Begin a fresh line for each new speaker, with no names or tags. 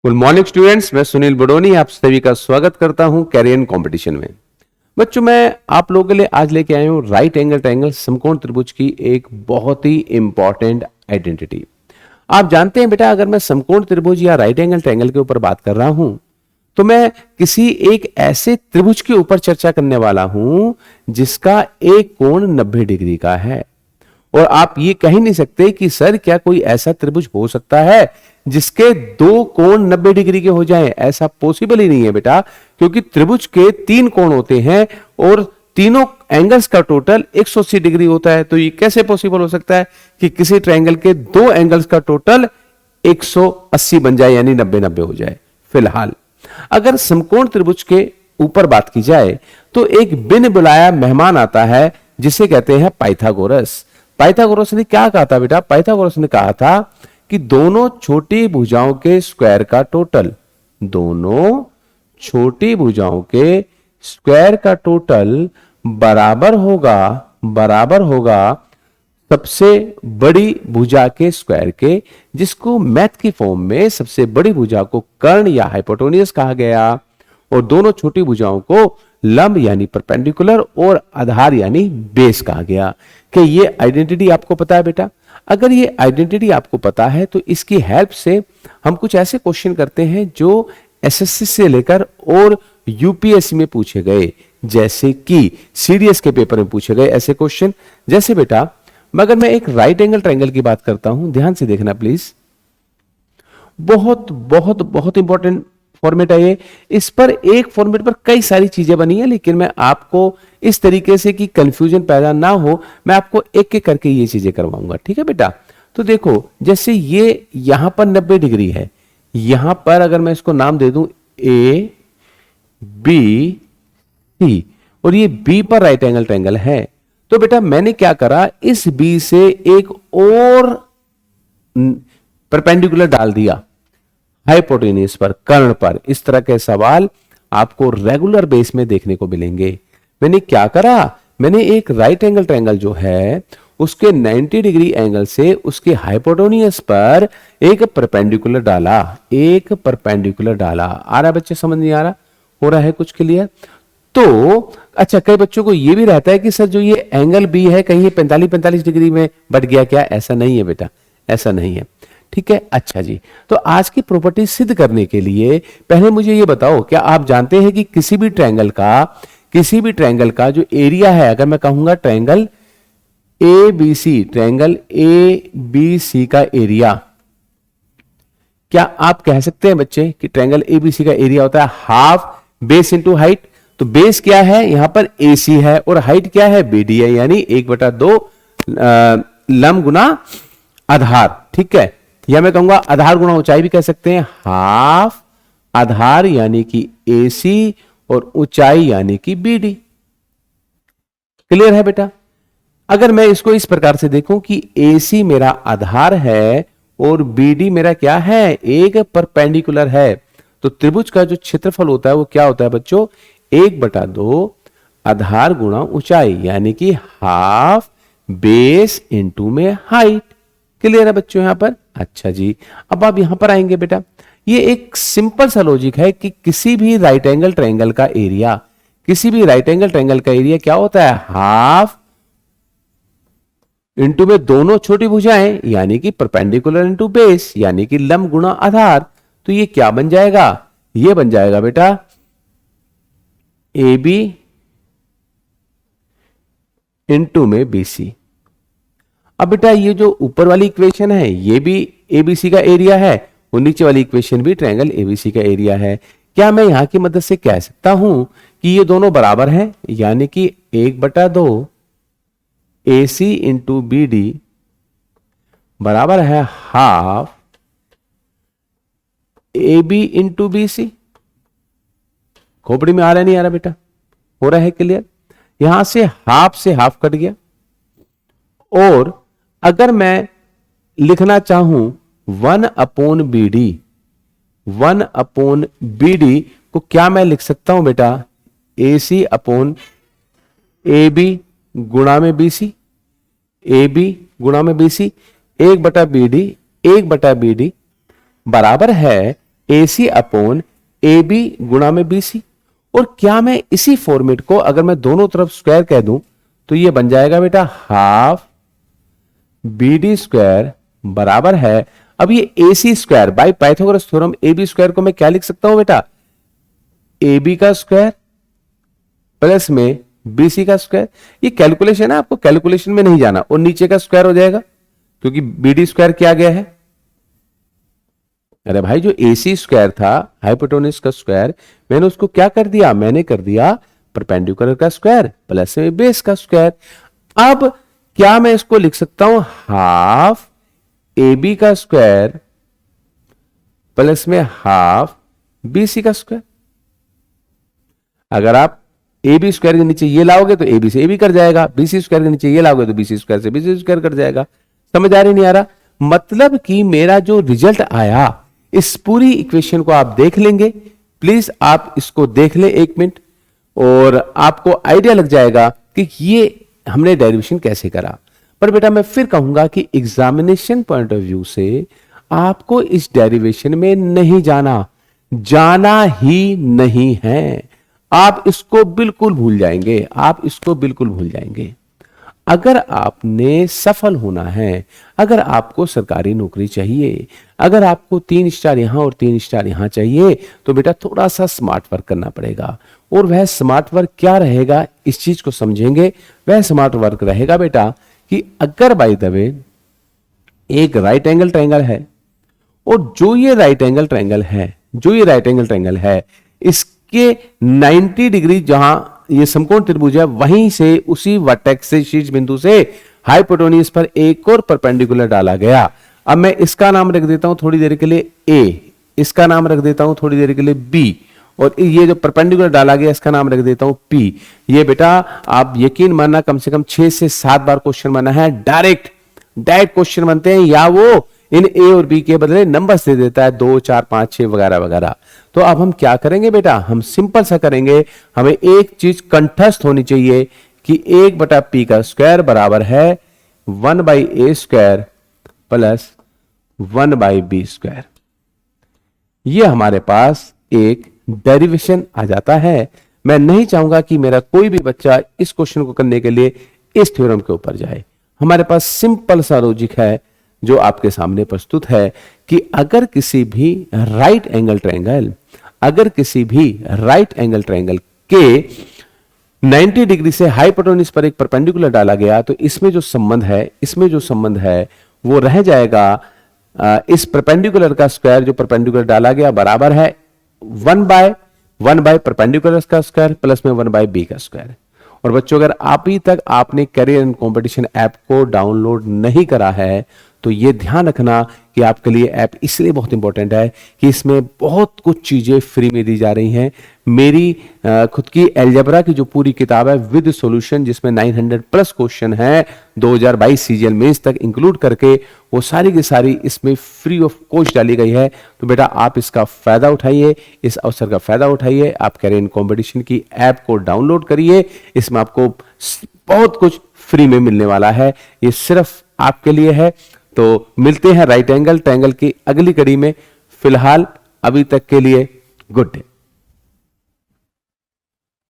Good morning students, मैं सुनील बडोनी आप सभी का स्वागत करता हूं कैरियर कंपटीशन में। बच्चों, मैं आप लोगों के लिए आज लेके आया हूं राइट एंगल ट्रायंगल समकोण त्रिभुज की एक बहुत ही इंपॉर्टेंट आइडेंटिटी। आप जानते हैं बेटा, अगर मैं समकोण त्रिभुज या राइट एंगल ट्रायंगल के ऊपर बात कर रहा हूं तो मैं किसी एक ऐसे त्रिभुज के ऊपर चर्चा करने वाला हूं जिसका एक कोण 90 डिग्री का है। और आप ये कह ही नहीं सकते कि सर क्या कोई ऐसा त्रिभुज हो सकता है जिसके दो कोण 90 डिग्री के हो जाएं। ऐसा पॉसिबल ही नहीं है बेटा, क्योंकि त्रिभुज के 3 कोण होते हैं और तीनों एंगल्स का टोटल 180 डिग्री होता है। तो ये कैसे पॉसिबल हो सकता है कि किसी ट्रायंगल के 2 एंगल्स का टोटल 180 बन जाए, यानी 90-90 हो जाए। फिलहाल अगर समकोण त्रिभुज के ऊपर बात की जाए तो एक बिन बुलाया मेहमान आता है जिसे कहते हैं पाइथागोरस। पाइथागोरस ने क्या कहा था बेटा? पाइथागोरस ने कहा था कि दोनों छोटी भुजाओं के स्क्वायर का टोटल, दोनों छोटी भुजाओं के स्क्वायर का टोटल बराबर होगा सबसे बड़ी भुजा के स्क्वायर के, जिसको मैथ की फॉर्म में सबसे बड़ी भुजा को कर्ण या हाइपोटेन्यूज कहा गया और दोनों छोटी भुजाओं को लंब यानी परपेंडिकुलर और आधार यानी बेस कहा गया। कि ये आइडेंटिटी आपको पता है बेटा? अगर ये आइडेंटिटी आपको पता है तो इसकी हेल्प से हम कुछ ऐसे क्वेश्चन करते हैं जो एसएससी से लेकर और यूपीएससी में पूछे गए, जैसे कि सीडीएस के पेपर में पूछे गए ऐसे क्वेश्चन। जैसे बेटा, अगर मैं एक राइट एंगल ट्रायंगल की बात करता हूं, ध्यान से देखना प्लीज, बहुत बहुत बहुत इंपॉर्टेंट फॉर्मेट है ये। इस पर एक फॉर्मेट पर कई सारी चीजें बनी है, लेकिन मैं आपको इस तरीके से कि कंफ्यूजन पैदा ना हो, मैं आपको एक एक करके ये चीजें करवाऊंगा। ठीक है बेटा? तो देखो, जैसे ये यहां पर 90 डिग्री है, यहां पर अगर मैं इसको नाम दे दूं ए बी सी और ये बी पर राइट एंगल ट्रायंगल है, तो बेटा मैंने क्या करा, इस बी से एक और परपेंडिकुलर डाल दिया हाइपोटेन्यूज पर, कर्ण पर। इस तरह के सवाल आपको रेगुलर बेस में देखने को मिलेंगे। मैंने क्या करा, मैंने एक राइट एंगल ट्रायंगल जो है उसके 90 डिग्री एंगल से उसके हाइपोटेन्यूज पर एक परपेंडिकुलर डाला, एक परपेंडिकुलर डाला। आ रहा है बच्चे? समझ नहीं आ रहा? हो रहा है कुछ क्लियर? तो अच्छा, कई बच्चों को यह भी रहता है कि सर जो ये एंगल बी है कहीं ये 45 डिग्री में बढ़ गया क्या? ऐसा नहीं है बेटा, ऐसा नहीं है। ठीक है, अच्छा जी। तो आज की प्रॉपर्टी सिद्ध करने के लिए पहले मुझे ये बताओ, क्या आप जानते हैं कि किसी भी ट्रायंगल का जो एरिया है, अगर मैं कहूंगा triangle A B C, triangle A B C का एरिया, क्या आप कह सकते हैं बच्चे कि ट्रायंगल ए बी सी का एरिया होता है हाफ बेस इंटू हाइट? तो बेस क्या है यहां पर? ए सी है और हाइट क्या है? बी डी है, यानी 1/2 लंब गुना आधार। ठीक है, या मैं कहूंगा आधार गुना ऊंचाई भी कह सकते हैं। हाफ आधार यानी कि AC और ऊंचाई यानी कि BD। क्लियर है बेटा? अगर मैं इसको इस प्रकार से देखूं कि AC मेरा आधार है और BD मेरा क्या है? एक परपेंडिकुलर है, तो त्रिभुज का जो क्षेत्रफल होता है वो क्या होता है बच्चों? 1/2 आधार गुणा ऊंचाई, यानी कि हाफ बेस इंटू में हाइट। क्लियर है बच्चों यहां पर? अच्छा जी। अब आप यहां पर आएंगे बेटा, ये एक सिंपल सा लॉजिक है कि किसी भी राइट एंगल ट्रायंगल का एरिया, क्या होता है? हाफ इंटू में दोनों छोटी भुजाएं यानी कि परपेंडिकुलर इंटू बेस यानी कि लंब गुणा आधार। तो ये क्या बन जाएगा? ये बन जाएगा बेटा AB इंटू में BC। अब बेटा ये जो ऊपर वाली इक्वेशन है ये भी एबीसी का एरिया है और नीचे वाली इक्वेशन भी ट्रायंगल एबीसी का एरिया है। क्या मैं यहां की मदद से कह सकता हूं कि ये दोनों बराबर हैं, यानी कि 1/2 AC इंटू BD बराबर है हाफ AB इंटू BC। खोपड़ी में आ रहा नहीं आ रहा बेटा? हो रहा है क्लियर? यहां से हाफ कट गया और अगर मैं लिखना चाहूं 1/BD को क्या मैं लिख सकता हूं बेटा? AC अपॉन AB गुणा में BC, AB गुणा में BC, 1/BD बराबर है AC अपॉन AB गुणा में BC। और क्या मैं इसी फॉर्मेट को अगर मैं दोनों तरफ स्क्वायर कह दूं तो ये बन जाएगा बेटा हाफ BD स्क्वायर बराबर है, अब ये AC square by Pythagoras theorem AB square को मैं क्या लिख सकता हूं बेटा, AB का स्क्वायर प्लस में BC का स्क्वायर। ये कैलकुलेशन है, आपको कैलकुलेशन में नहीं जाना, और नीचे का स्क्वायर हो जाएगा क्योंकि BD स्क्वायर किया गया है। अरे भाई जो AC स्क्वायर था हाइपोटेन्यूज का स्क्वायर, मैंने उसको क्या कर दिया, मैंने कर दिया परपेंडिकुलर का स्क्वायर प्लस में बेस का स्क्वायर। अब क्या मैं इसको लिख सकता हूं हाफ AB का स्क्वायर प्लस में हाफ BC का स्क्वायर। अगर आप AB स्क्वायर के नीचे ये लाओगे तो AB से AB कर जाएगा, BC स्क्वायर के नीचे ये लाओगे तो BC स्क्वायर से BC स्क्वायर कर जाएगा। समझ आ रही नहीं आ रहा? मतलब कि मेरा जो रिजल्ट आया, इस पूरी इक्वेशन को आप देख लेंगे, प्लीज आप इसको देख ले 1 मिनट, और आपको आइडिया लग जाएगा कि ये हमने डेरिवेशन कैसे करा। पर बेटा मैं फिर कहूंगा कि एग्जामिनेशन पॉइंट ऑफ व्यू से आपको इस डेरिवेशन में नहीं जाना ही नहीं है। आप इसको बिल्कुल भूल जाएंगे, आप इसको बिल्कुल भूल जाएंगे। अगर आपने सफल होना है, अगर आपको सरकारी नौकरी चाहिए, अगर आपको 3 स्टार यहां और 3 स्टार यहां चाहिए, तो बेटा थोड़ा सा स्मार्ट वर्क करना पड़ेगा। और वह स्मार्ट वर्क क्या रहेगा, इस चीज को समझेंगे। वह स्मार्ट वर्क रहेगा बेटा कि अगर बाय द वे एक राइट एंगल ट्रायंगल है, और जो ये राइट एंगल ट्रायंगल है इसके 90 डिग्री जहां ये समकोण त्रिभुज है, वहीं से उसी वर्टेक्स से शीर्ष बिंदु से हाइपोटेन्यूज पर एक और परपेंडिकुलर डाला गया। अब मैं इसका नाम रख देता हूं थोड़ी देर के लिए A, इसका नाम रख देता हूं थोड़ी देर के लिए B, और ये जो परपेंडिकुलर डाला गया इसका नाम रख देता हूं P। ये बेटा आप यकीन मानना कम से कम 6 से 7 बार क्वेश्चन बना है, डायरेक्ट क्वेश्चन बनते हैं, या वो इन A और B के बदले नंबर्स दे देता है 2, 4, 5, 6 वगैरह वगैरह। तो अब हम क्या करेंगे बेटा, हम सिंपल सा करेंगे। हमें एक चीज कंठस्थ होनी चाहिए कि 1/P का स्क्वायर बराबर है 1/A square plus 1/B square. ये हमारे पास एक डेरिवेशन आ जाता है। मैं नहीं चाहूंगा कि मेरा कोई भी बच्चा इस क्वेश्चन को करने के लिए इस थ्योरम के ऊपर जाए। हमारे पास सिंपल सा लॉजिक है जो आपके सामने प्रस्तुत है कि अगर किसी भी राइट एंगल ट्रायंगल के 90 डिग्री से हाइपोटेन्यूज पर एक परपेंडिकुलर डाला गया, तो इसमें जो संबंध है वो रह जाएगा इस परपेंडिकुलर का स्क्वायर जो परपेंडिकुलर डाला गया बराबर है 1/1 परपेंडिकुलर का स्क्वायर प्लस में 1/B का स्क्वायर। और बच्चों अगर अभी तक आपने कैरियर एंड कंपटीशन ऐप को डाउनलोड नहीं करा है तो ये ध्यान रखना कि आपके लिए ऐप इसलिए बहुत इंपॉर्टेंट है कि इसमें बहुत कुछ चीजें फ्री में दी जा रही हैं। मेरी खुद की अलजेब्रा की जो पूरी किताब है विद सॉल्यूशन, जिसमें 900 प्लस क्वेश्चन हैं 2022 सीजीएल मेंस तक इंक्लूड करके, वो सारी की सारी इसमें फ्री ऑफ कॉस्ट डाली गई है। तो बेटा आप इसका फायदा उठाइए, इस अवसर का फायदा उठाइए। आप कैरियर एंड कंपटीशन की ऐप को डाउनलोड करिए, इसमें आपको बहुत कुछ फ्री में मिलने वाला है, ये सिर्फ आपके लिए है। तो मिलते हैं राइट एंगल ट्रायंगल की अगली कड़ी में। फिलहाल अभी तक के लिए गुड डे।